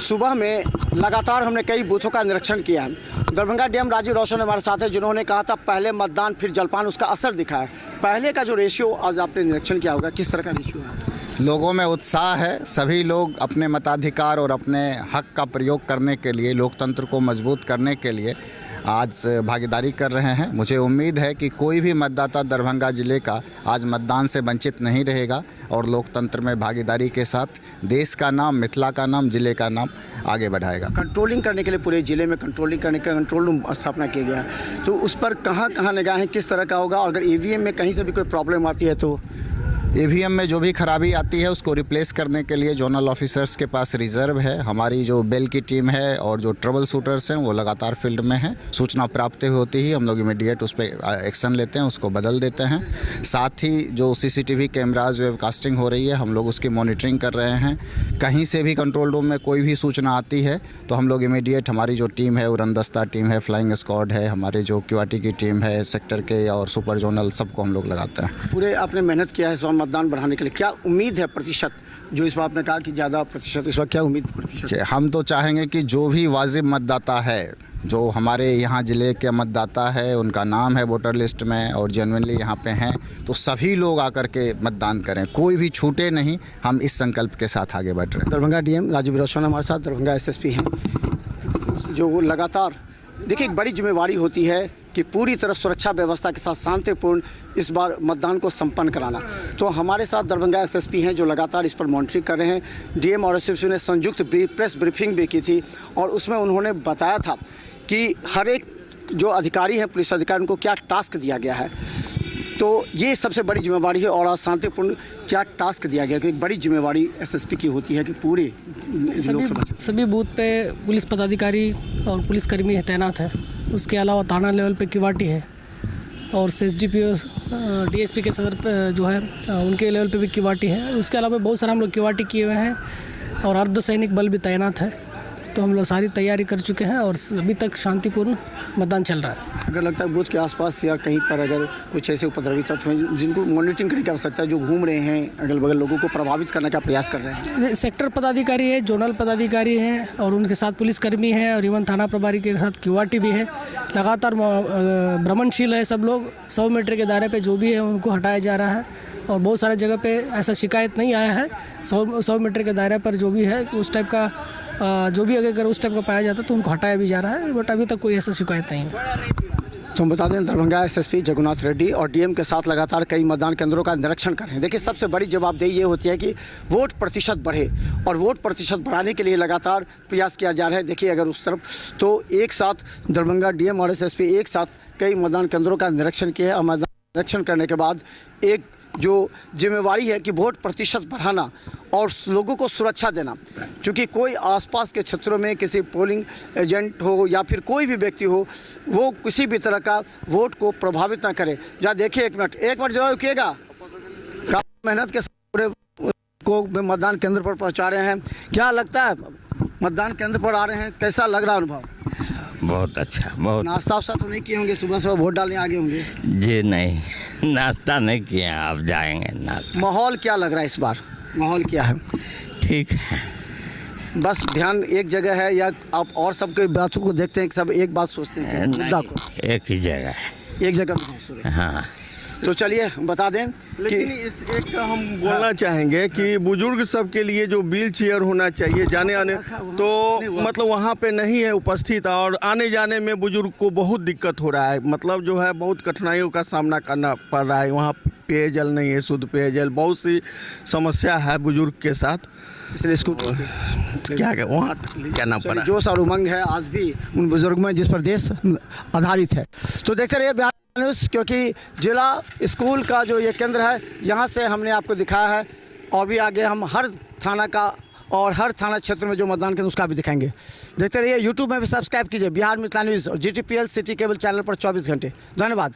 सुबह में लगातार हमने कई बूथों का निरीक्षण किया है। दरभंगा डीएम राजीव रौशन हमारे साथ है, जिन्होंने कहा था पहले मतदान फिर जलपान, उसका असर दिखा है। पहले का जो रेशियो आज आपने निरीक्षण किया होगा, किस तरह का रेशियो है? लोगों में उत्साह है। सभी लोग अपने मताधिकार और अपने हक का प्रयोग करने के लिए, लोकतंत्र को मजबूत करने के लिए आज भागीदारी कर रहे हैं। मुझे उम्मीद है कि कोई भी मतदाता दरभंगा ज़िले का आज मतदान से वंचित नहीं रहेगा और लोकतंत्र में भागीदारी के साथ देश का नाम, मिथिला का नाम, ज़िले का नाम आगे बढ़ाएगा। कंट्रोलिंग करने के लिए पूरे ज़िले में कंट्रोलिंग करने का कंट्रोल रूम स्थापना किया गया है, तो उस पर कहाँ कहाँ निगाहें किस तरह का होगा? अगर ईवीएम में कहीं से भी कोई प्रॉब्लम आती है तो ईवीएम में जो भी खराबी आती है उसको रिप्लेस करने के लिए जोनल ऑफिसर्स के पास रिजर्व है। हमारी जो बेल की टीम है और जो ट्रबल शूटर्स हैं वो लगातार फील्ड में हैं। सूचना प्राप्त होती ही हम लोग इमीडिएट उस पर एक्शन लेते हैं, उसको बदल देते हैं। साथ ही जो सीसीटीवी कैमराज वेबकास्टिंग हो रही है, हम लोग उसकी मॉनिटरिंग कर रहे हैं। कहीं से भी कंट्रोल रूम में कोई भी सूचना आती है तो हम लोग इमीडिएट, हमारी जो टीम है, उड़नदस्ता टीम है, फ्लाइंग स्क्वाड है, हमारे जो क्यूआरटी की टीम है, सेक्टर के और सुपर जोनल, सबको हम लोग लगाते हैं। पूरे आपने मेहनत किया है इस बार मतदान बढ़ाने के लिए, क्या उम्मीद है प्रतिशत? जो इस बार आपने कहा कि ज़्यादा प्रतिशत, इस बार क्या उम्मीद प्रतिशत? हम तो चाहेंगे कि जो भी वाजिब मतदाता है, जो हमारे यहाँ ज़िले के मतदाता है, उनका नाम है वोटर लिस्ट में और जेन्युइनली यहाँ पे हैं, तो सभी लोग आकर के मतदान करें, कोई भी छूटे नहीं। हम इस संकल्प के साथ आगे बढ़ रहे हैं। दरभंगा डीएम राजीव रौशन हमारे साथ, दरभंगा एसएसपी हैं, जो लगातार देखिए एक बड़ी जिम्मेवारी होती है कि पूरी तरह सुरक्षा व्यवस्था के साथ शांतिपूर्ण इस बार मतदान को संपन्न कराना। तो हमारे साथ दरभंगा एसएसपी हैं जो लगातार इस पर मॉनिटरिंग कर रहे हैं। डीएम और एसएसपी ने संयुक्त प्रेस ब्रीफिंग भी की थी और उसमें उन्होंने बताया था कि हर एक जो अधिकारी हैं, पुलिस अधिकारी, उनको क्या टास्क दिया गया है। तो ये सबसे बड़ी जिम्मेवारी है और आज शांतिपूर्ण क्या टास्क दिया गया, कि एक बड़ी जिम्मेवारी एसएसपी की होती है कि पूरे सभी बूथ पे पुलिस पदाधिकारी और पुलिसकर्मी तैनात है। उसके अलावा थाना लेवल पे क्यूआरटी है और एसडीपीओ, डीएसपी के सदर जो है उनके लेवल पे भी क्यूआरटी है। उसके अलावा बहुत सारा हम लोग क्यूआरटी किए हुए हैं और अर्धसैनिक बल भी तैनात है। तो हम लोग सारी तैयारी कर चुके हैं और अभी तक शांतिपूर्ण मतदान चल रहा है। अगर लगता है बूथ के आसपास या कहीं पर अगर कुछ ऐसे उपद्रवी तत्व हैं जिनको मॉनिटरिंग करने की आवश्यकता है, जो घूम रहे हैं अगल बगल, लोगों को प्रभावित करने का प्रयास कर रहे हैं? सेक्टर पदाधिकारी है, जोनल पदाधिकारी हैं और उनके साथ पुलिसकर्मी हैं और इवन थाना प्रभारी के साथ क्यूआरटी भी है। लगातार भ्रमणशील है सब लोग। 100 मीटर के दायरे पे जो भी है उनको हटाया जा रहा है और बहुत सारे जगह पे ऐसा शिकायत नहीं आया है। 100 मीटर के दायरे पर जो भी है उस टाइप का जो भी अगर उस टाइप का पाया जाता है तो उनको हटाया भी जा रहा है, बट अभी तक कोई ऐसा शिकायत नहीं है। तो हम बता दें, दरभंगा एसएसपी जगन्नाथ रेड्डी और डीएम के साथ लगातार कई मतदान केंद्रों का निरीक्षण कर रहे हैं। देखिए, सबसे बड़ी जवाबदेही ये होती है कि वोट प्रतिशत बढ़े और वोट प्रतिशत बढ़ाने के लिए लगातार प्रयास किया जा रहा है। देखिए, अगर उस तरफ तो एक साथ दरभंगा डीएम और एसएसपी एक साथ कई मतदान केंद्रों का निरीक्षण किया है और मतदान निरीक्षण करने के बाद एक जो जिम्मेवारी है कि वोट प्रतिशत बढ़ाना और लोगों को सुरक्षा देना, क्योंकि कोई आसपास के क्षेत्रों में किसी पोलिंग एजेंट हो या फिर कोई भी व्यक्ति हो, वो किसी भी तरह का वोट को प्रभावित ना करे। जहाँ देखिए, एक मिनट जरूर रुकिएगा। काफ़ी मेहनत के पूरे को मतदान केंद्र पर पहुँचा रहे हैं। क्या लगता है, मतदान केंद्र पर आ रहे हैं, कैसा लग रहा है अनुभव? बहुत अच्छा। बहुत। नाश्ता वास्ता तो नहीं किए होंगे? सुबह वोट डालने आगे होंगे? जी नहीं, नाश्ता नहीं किया, आप जाएंगे नाश्ता। माहौल क्या लग रहा है इस बार? माहौल क्या है? ठीक है। बस ध्यान एक जगह है या आप और सबके बातों को देखते हैं, सब एक बात सोचते हैं मुद्दा को? एक ही जगह है। एक जगह? हाँ। तो चलिए बता दें, लेकिन इस एक का हम बोलना चाहेंगे कि बुजुर्ग सब के लिए जो व्हील चेयर होना चाहिए जाने आने, तो मतलब वहाँ पे नहीं है उपस्थित और आने जाने में बुजुर्ग को बहुत दिक्कत हो रहा है। मतलब जो है बहुत कठिनाइयों का सामना करना पड़ रहा है। वहाँ पेयजल नहीं है, शुद्ध पेयजल, बहुत सी समस्या है बुजुर्ग के साथ। इसलिए इसको क्या वहाँ क्या नाम पड़ा, जोश और उमंग है आज भी उन बुजुर्ग में जिस पर देश आधारित है। तो देखते रहिए बिहार न्यूज़, क्योंकि जिला स्कूल का जो ये केंद्र है, यहाँ से हमने आपको दिखाया है और भी आगे हम हर थाना का और हर थाना क्षेत्र में जो मतदान केंद्र उसका भी दिखाएंगे। देखते रहिए, यूट्यूब में भी सब्सक्राइब कीजिए बिहार मिथिला न्यूज़ और GTPL सिटी केबल चैनल पर 24 घंटे। धन्यवाद।